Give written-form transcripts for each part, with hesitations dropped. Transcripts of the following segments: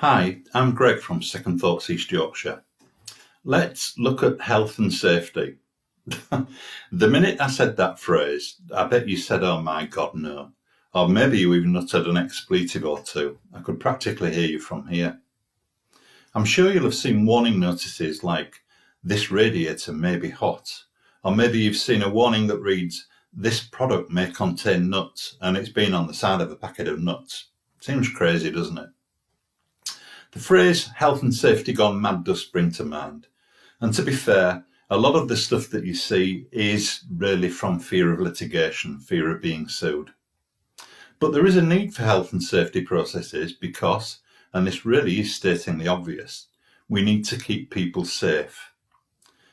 Hi, I'm Greg from Second Thoughts East Yorkshire. Let's look at health and safety. The minute I said that phrase, I bet you said, "Oh my God, no." Or maybe you even uttered an expletive or two. I could practically hear you from here. I'm sure you'll have seen warning notices like, "This radiator may be hot." Or maybe you've seen a warning that reads, "This product may contain nuts," and it's been on the side of a packet of nuts. Seems crazy, doesn't it? The phrase health and safety gone mad does spring to mind. And to be fair, a lot of the stuff that you see is really from fear of litigation, fear of being sued. But there is a need for health and safety processes because, and this really is stating the obvious, we need to keep people safe.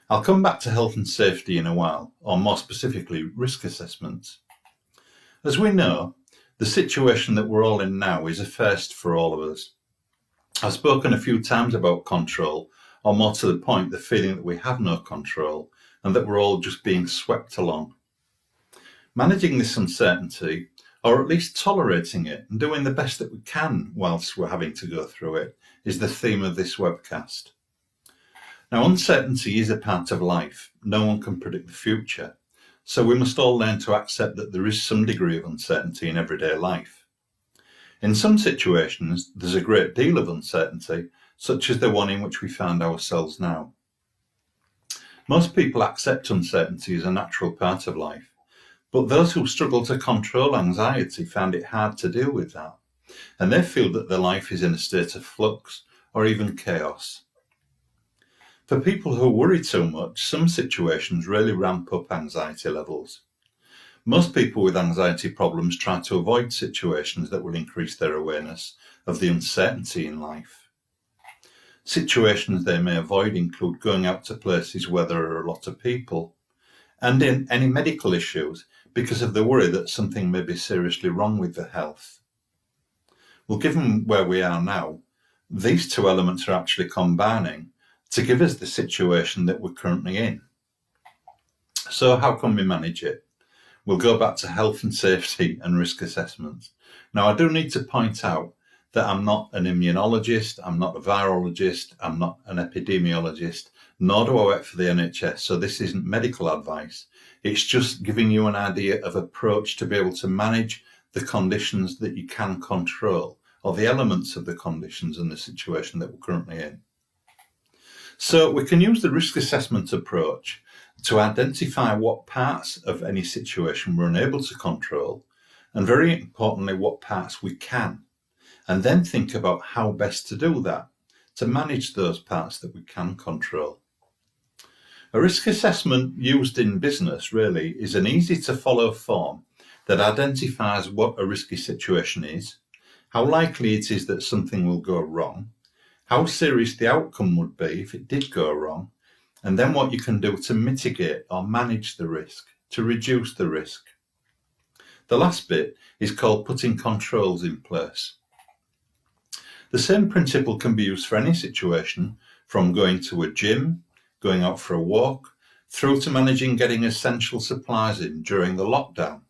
I'll come back to health and safety in a while, or more specifically, risk assessments. As we know, the situation that we're all in now is a first for all of us. I've spoken a few times about control, or more to the point, the feeling that we have no control and that we're all just being swept along. Managing this uncertainty, or at least tolerating it and doing the best that we can whilst we're having to go through it, is the theme of this webcast. Now, uncertainty is a part of life. No one can predict the future, so we must all learn to accept that there is some degree of uncertainty in everyday life. In some situations, there's a great deal of uncertainty, such as the one in which we find ourselves now. Most people accept uncertainty as a natural part of life, but those who struggle to control anxiety find it hard to deal with that, and they feel that their life is in a state of flux or even chaos. For people who worry too much, some situations really ramp up anxiety levels. Most people with anxiety problems try to avoid situations that will increase their awareness of the uncertainty in life. Situations they may avoid include going out to places where there are a lot of people, and in any medical issues because of the worry that something may be seriously wrong with their health. Well, given where we are now, these two elements are actually combining to give us the situation that we're currently in. So how can we manage it? We'll go back to health and safety and risk assessments. Now, I do need to point out that I'm not an immunologist, I'm not a virologist, I'm not an epidemiologist, nor do I work for the NHS, so this isn't medical advice. It's just giving you an idea of approach to be able to manage the conditions that you can control, or the elements of the conditions and the situation that we're currently in. So we can use the risk assessment approach to identify what parts of any situation we're unable to control, and very importantly, what parts we can, and then think about how best to do that, to manage those parts that we can control. A risk assessment used in business really is an easy to follow form that identifies what a risky situation is, how likely it is that something will go wrong, how serious the outcome would be if it did go wrong, and then what you can do to mitigate or manage the risk, to reduce the risk. The last bit is called putting controls in place. The same principle can be used for any situation, from going to a gym, going out for a walk, through to managing getting essential supplies in during the lockdown.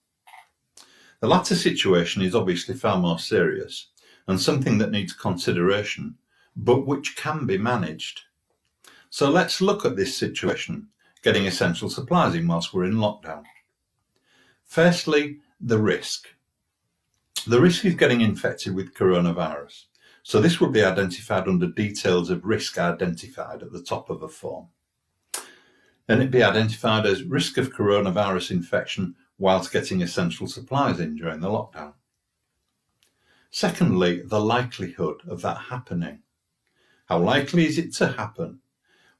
The latter situation is obviously far more serious and something that needs consideration, but which can be managed. So let's look at this situation, getting essential supplies in whilst we're in lockdown. Firstly, the risk. The risk is getting infected with coronavirus. So this will be identified under details of risk identified at the top of a form. And it'd be identified as risk of coronavirus infection whilst getting essential supplies in during the lockdown. Secondly, the likelihood of that happening. How likely is it to happen?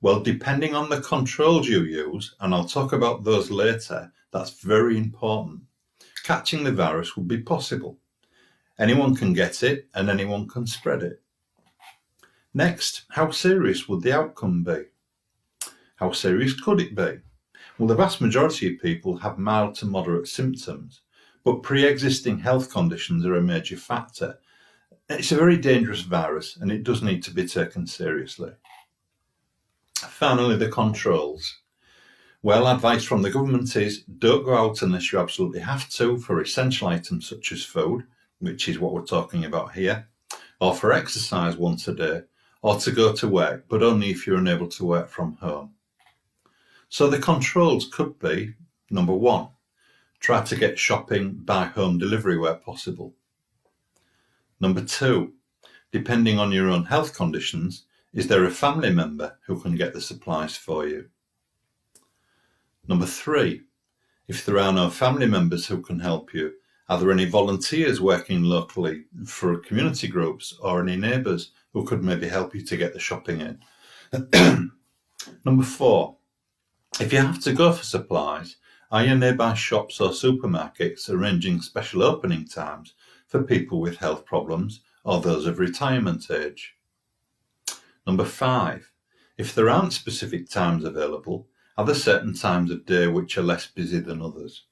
Well, depending on the controls you use, and I'll talk about those later, that's very important. Catching the virus would be possible. Anyone can get it and anyone can spread it. Next, how serious would the outcome be? How serious could it be? Well, the vast majority of people have mild to moderate symptoms, but pre-existing health conditions are a major factor. It's a very dangerous virus and it does need to be taken seriously. Finally, the controls. Well, advice from the government is don't go out unless you absolutely have to for essential items such as food, which is what we're talking about here. or for exercise once a day, or to go to work, but only if you're unable to work from home. So the controls could be, number 1, try to get shopping by home delivery where possible. Number 2, depending on your own health conditions, is there a family member who can get the supplies for you? Number 3, if there are no family members who can help you, are there any volunteers working locally for community groups or any neighbours who could maybe help you to get the shopping in? Number 4, if you have to go for supplies, are your nearby shops or supermarkets arranging special opening times for people with health problems or those of retirement age? Number 5, if there aren't specific times available, are there certain times of day which are less busy than others?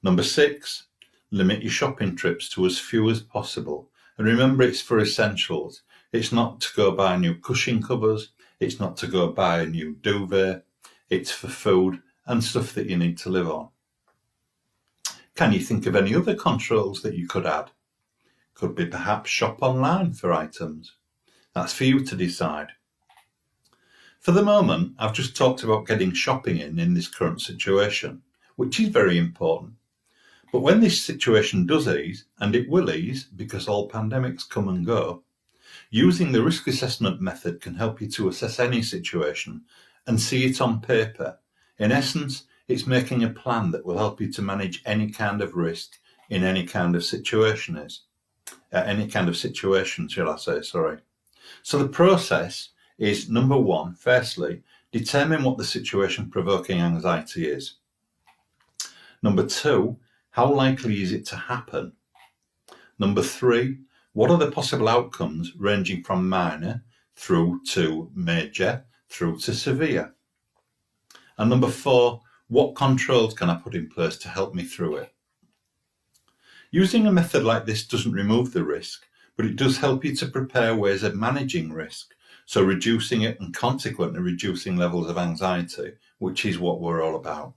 Number 6, limit your shopping trips to as few as possible. And remember, it's for essentials. It's not to go buy new cushion covers. It's not to go buy a new duvet. It's for food and stuff that you need to live on. Can you think of any other controls that you could add? Could be perhaps shop online for items. That's for you to decide. For the moment, I've just talked about getting shopping in this current situation, which is very important. But when this situation does ease, and it will ease because all pandemics come and go, using the risk assessment method can help you to assess any situation and see it on paper. In essence, it's making a plan that will help you to manage any kind of risk in any kind of situation shall I say, sorry. So the process is, number 1, firstly, determine what the situation provoking anxiety is. Number 2, how likely is it to happen? Number 3, what are the possible outcomes ranging from minor through to major through to severe? And number 4, what controls can I put in place to help me through it? Using a method like this doesn't remove the risk, but it does help you to prepare ways of managing risk, so reducing it and consequently reducing levels of anxiety, which is what we're all about.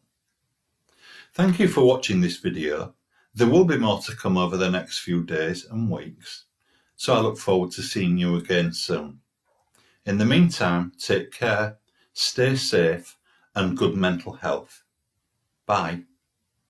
Thank you for watching this video. There will be more to come over the next few days and weeks, so I look forward to seeing you again soon. In the meantime, take care, stay safe, and good mental health. Bye.